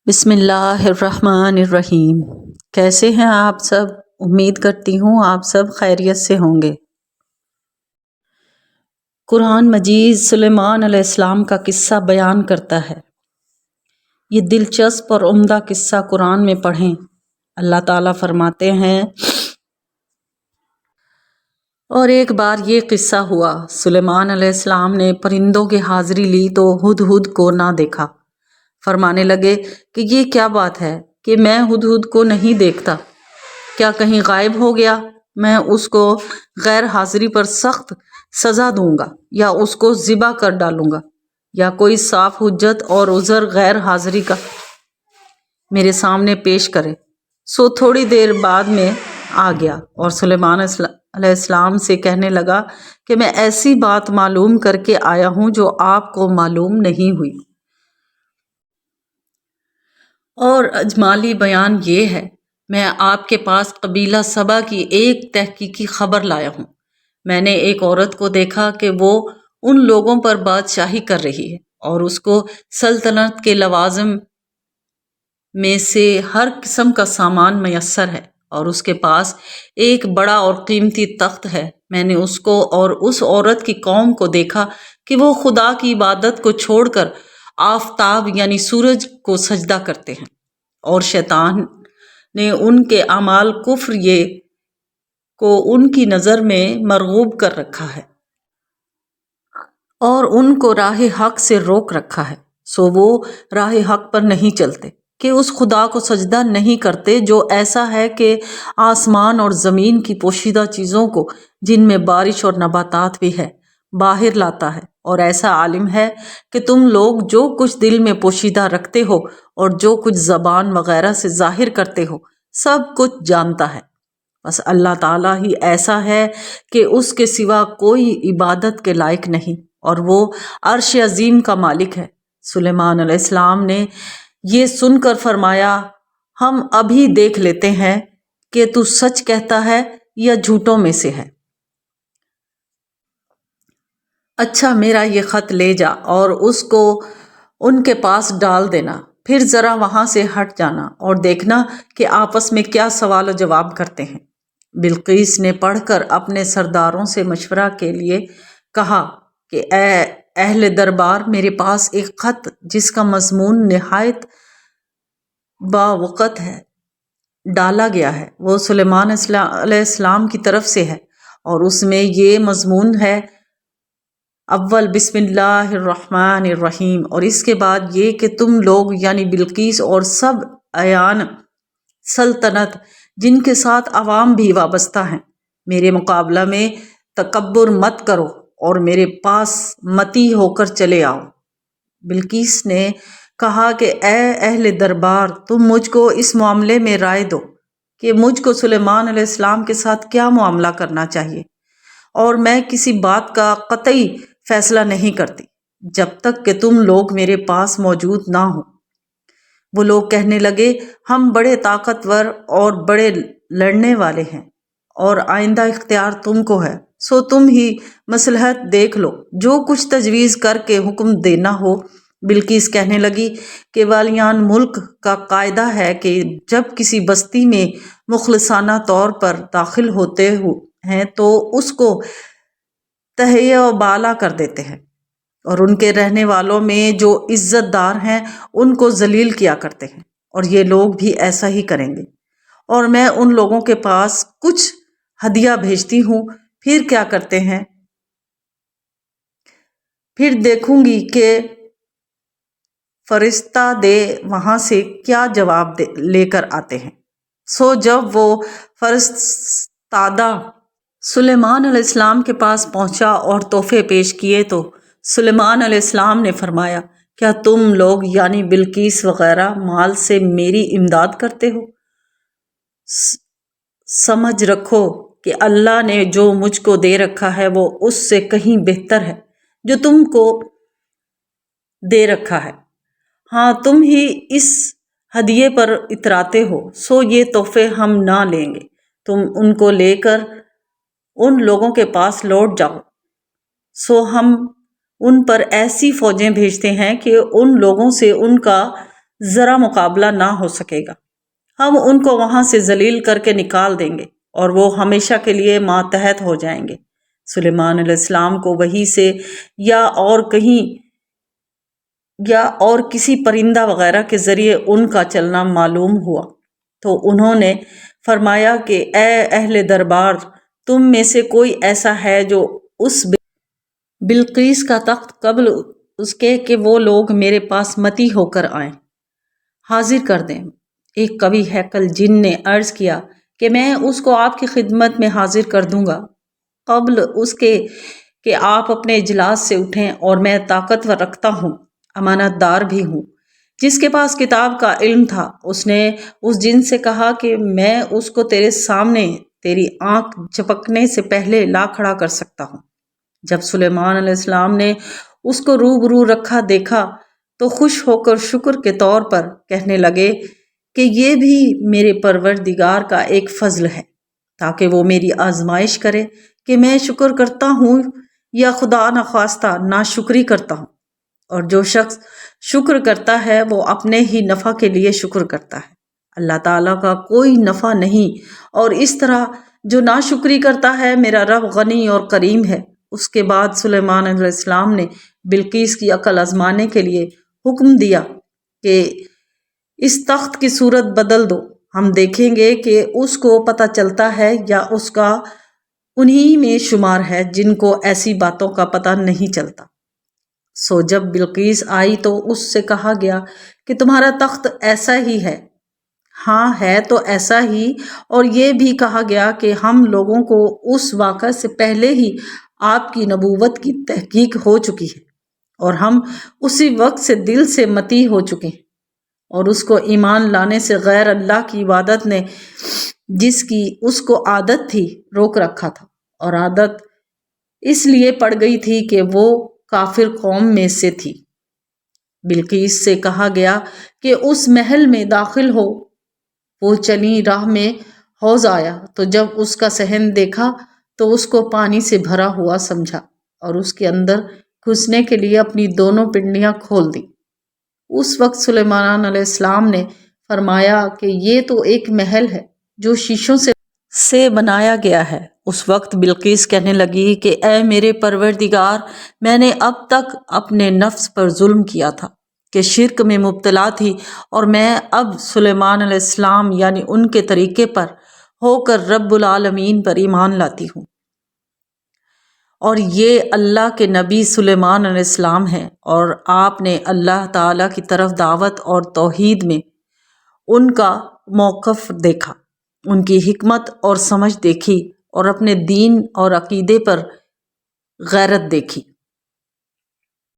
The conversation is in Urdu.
بسم اللہ الرحمن الرحیم۔ کیسے ہیں آپ سب؟ امید کرتی ہوں آپ سب خیریت سے ہوں گے۔ قرآن مجید سلیمان علیہ السلام کا قصہ بیان کرتا ہے۔ یہ دلچسپ اور عمدہ قصہ قرآن میں پڑھیں۔ اللہ تعالیٰ فرماتے ہیں، اور ایک بار یہ قصہ ہوا، سلیمان علیہ السلام نے پرندوں کی حاضری لی تو ہدہد کو نہ دیکھا۔ فرمانے لگے کہ یہ کیا بات ہے کہ میں ہدہد کو نہیں دیکھتا، کیا کہیں غائب ہو گیا؟ میں اس کو غیر حاضری پر سخت سزا دوں گا یا اس کو ذبح کر ڈالوں گا، یا کوئی صاف حجت اور عذر غیر حاضری کا میرے سامنے پیش کرے۔ سو تھوڑی دیر بعد میں آ گیا اور سلیمان علیہ السلام سے کہنے لگا کہ میں ایسی بات معلوم کر کے آیا ہوں جو آپ کو معلوم نہیں ہوئی، اور اجمالی بیان یہ ہے، میں آپ کے پاس قبیلہ سبا کی ایک تحقیقی خبر لایا ہوں۔ میں نے ایک عورت کو دیکھا کہ وہ ان لوگوں پر بادشاہی کر رہی ہے اور اس کو سلطنت کے لوازم میں سے ہر قسم کا سامان میسر ہے، اور اس کے پاس ایک بڑا اور قیمتی تخت ہے۔ میں نے اس کو اور اس عورت کی قوم کو دیکھا کہ وہ خدا کی عبادت کو چھوڑ کر آفتاب یعنی سورج کو سجدہ کرتے ہیں، اور شیطان نے ان کے اعمال کفر یہ کو ان کی نظر میں مرغوب کر رکھا ہے اور ان کو راہ حق سے روک رکھا ہے، سو وہ راہ حق پر نہیں چلتے، کہ اس خدا کو سجدہ نہیں کرتے جو ایسا ہے کہ آسمان اور زمین کی پوشیدہ چیزوں کو، جن میں بارش اور نباتات بھی ہے، باہر لاتا ہے، اور ایسا عالم ہے کہ تم لوگ جو کچھ دل میں پوشیدہ رکھتے ہو اور جو کچھ زبان وغیرہ سے ظاہر کرتے ہو، سب کچھ جانتا ہے۔ بس اللہ تعالیٰ ہی ایسا ہے کہ اس کے سوا کوئی عبادت کے لائق نہیں، اور وہ عرش عظیم کا مالک ہے۔ سلیمان علیہ السلام نے یہ سن کر فرمایا، ہم ابھی دیکھ لیتے ہیں کہ تو سچ کہتا ہے یا جھوٹوں میں سے ہے۔ اچھا، میرا یہ خط لے جا اور اس کو ان کے پاس ڈال دینا، پھر ذرا وہاں سے ہٹ جانا اور دیکھنا کہ آپس میں کیا سوال و جواب کرتے ہیں۔ بلقیس نے پڑھ کر اپنے سرداروں سے مشورہ کے لیے کہا کہ اے اہل دربار، میرے پاس ایک خط جس کا مضمون نہایت باوقت ہے ڈالا گیا ہے، وہ سلیمان علیہ السلام کی طرف سے ہے، اور اس میں یہ مضمون ہے، اول بسم اللہ الرحمن الرحیم، اور اس کے بعد یہ کہ تم لوگ یعنی بلقیس اور سب اعیان سلطنت جن کے ساتھ عوام بھی وابستہ ہیں، میرے مقابلہ میں تکبر مت کرو اور میرے پاس متی ہو کر چلے آؤ۔ بلقیس نے کہا کہ اے اہل دربار، تم مجھ کو اس معاملے میں رائے دو کہ مجھ کو سلیمان علیہ السلام کے ساتھ کیا معاملہ کرنا چاہیے، اور میں کسی بات کا قطعی فیصلہ نہیں کرتی جب تک کہ تم لوگ میرے پاس موجود نہ ہو۔ وہ لوگ کہنے لگے، ہم بڑے طاقتور اور بڑے لڑنے والے ہیں، اور آئندہ اختیار تم کو ہے، سو تم ہی مصلحت دیکھ لو، جو کچھ تجویز کر کے حکم دینا ہو۔ بلقیس کہنے لگی کہ والیان ملک کا قاعدہ ہے کہ جب کسی بستی میں مخلصانہ طور پر داخل ہوتے ہیں تو اس کو تہیہ و بالا کر دیتے ہیں، اور ان کے رہنے والوں میں جو عزت دار ہیں ان کو ذلیل کیا کرتے ہیں، اور یہ لوگ بھی ایسا ہی کریں گے، اور میں ان لوگوں کے پاس کچھ ہدیہ بھیجتی ہوں، پھر کیا کرتے ہیں، پھر دیکھوں گی کہ فرشتہ دے وہاں سے کیا جواب لے کر آتے ہیں۔ سو جب وہ فرستادہ سلیمان علیہ السلام کے پاس پہنچا اور تحفے پیش کیے تو سلیمان علیہ السلام نے فرمایا، کیا تم لوگ یعنی بلقیس وغیرہ مال سے میری امداد کرتے ہو؟ سمجھ رکھو کہ اللہ نے جو مجھ کو دے رکھا ہے وہ اس سے کہیں بہتر ہے جو تم کو دے رکھا ہے۔ ہاں، تم ہی اس ہدیے پر اتراتے ہو، سو یہ تحفے ہم نہ لیں گے، تم ان کو لے کر ان لوگوں کے پاس لوٹ جاؤ۔ سو ہم ان پر ایسی فوجیں بھیجتے ہیں کہ ان لوگوں سے ان کا ذرا مقابلہ نہ ہو سکے گا۔ ہم ان کو وہاں سے ذلیل کر کے نکال دیں گے اور وہ ہمیشہ کے لیے ماتحت ہو جائیں گے۔ سلیمان علیہ السلام کو وحی سے یا اور کسی پرندہ وغیرہ کے ذریعے ان کا چلنا معلوم ہوا تو انہوں نے فرمایا کہ اے اہل دربار، تم میں سے کوئی ایسا ہے جو اس بلقیس کا تخت قبل اس کے کہ وہ لوگ میرے پاس متی ہو کر آئیں حاضر کر دیں۔ ایک قوی ہیکل جن نے عرض کیا کہ میں اس کو آپ کی خدمت میں حاضر کر دوں گا قبل اس کے کہ آپ اپنے اجلاس سے اٹھیں، اور میں طاقتور رکھتا ہوں، امانت دار بھی ہوں۔ جس کے پاس کتاب کا علم تھا اس نے اس جن سے کہا کہ میں اس کو تیرے سامنے تیری آنکھ جھپکنے سے پہلے لا کھڑا کر سکتا ہوں۔ جب سلیمان علیہ السلام نے اس کو روبرو رکھا دیکھا تو خوش ہو کر شکر کے طور پر کہنے لگے کہ یہ بھی میرے پروردگار کا ایک فضل ہے، تاکہ وہ میری آزمائش کرے کہ میں شکر کرتا ہوں یا خدا نخواستہ ناشکری کرتا ہوں۔ اور جو شخص شکر کرتا ہے وہ اپنے ہی نفع کے لیے شکر کرتا ہے، اللہ تعالیٰ کا کوئی نفع نہیں۔ اور اس طرح جو ناشکری کرتا ہے میرا رب غنی اور کریم ہے۔ اس کے بعد سلیمان علیہ السلام نے بلقیس کی عقل آزمانے کے لیے حکم دیا کہ اس تخت کی صورت بدل دو، ہم دیکھیں گے کہ اس کو پتہ چلتا ہے یا اس کا انہی میں شمار ہے جن کو ایسی باتوں کا پتہ نہیں چلتا۔ سو جب بلقیس آئی تو اس سے کہا گیا کہ تمہارا تخت ایسا ہی ہے۔ ہاں ہے تو ایسا ہی، اور یہ بھی کہا گیا کہ ہم لوگوں کو اس واقعہ سے پہلے ہی آپ کی نبوت کی تحقیق ہو چکی ہے، اور ہم اسی وقت سے دل سے متی ہو چکے ہیں، اور اس کو ایمان لانے سے غیر اللہ کی عبادت نے جس کی اس کو عادت تھی روک رکھا تھا، اور عادت اس لیے پڑ گئی تھی کہ وہ کافر قوم میں سے تھی۔ بلقیس سے کہا گیا کہ اس محل میں داخل ہو۔ وہ چلی راہ میں حوض آیا تو جب اس کا صحن دیکھا تو اس کو پانی سے بھرا ہوا سمجھا، اور اس کے اندر گھسنے کے لیے اپنی دونوں پنڈلیاں کھول دیں۔ اس وقت سلیمان علیہ السلام نے فرمایا کہ یہ تو ایک محل ہے جو شیشوں سے بنایا گیا ہے۔ اس وقت بلقیس کہنے لگی کہ اے میرے پروردگار، میں نے اب تک اپنے نفس پر ظلم کیا تھا کہ شرک میں مبتلا تھی، اور میں اب سلیمان علیہ السلام یعنی ان کے طریقے پر ہو کر رب العالمین پر ایمان لاتی ہوں۔ اور یہ اللہ کے نبی سلیمان علیہ السلام ہیں، اور آپ نے اللہ تعالیٰ کی طرف دعوت اور توحید میں ان کا موقف دیکھا، ان کی حکمت اور سمجھ دیکھی، اور اپنے دین اور عقیدے پر غیرت دیکھی۔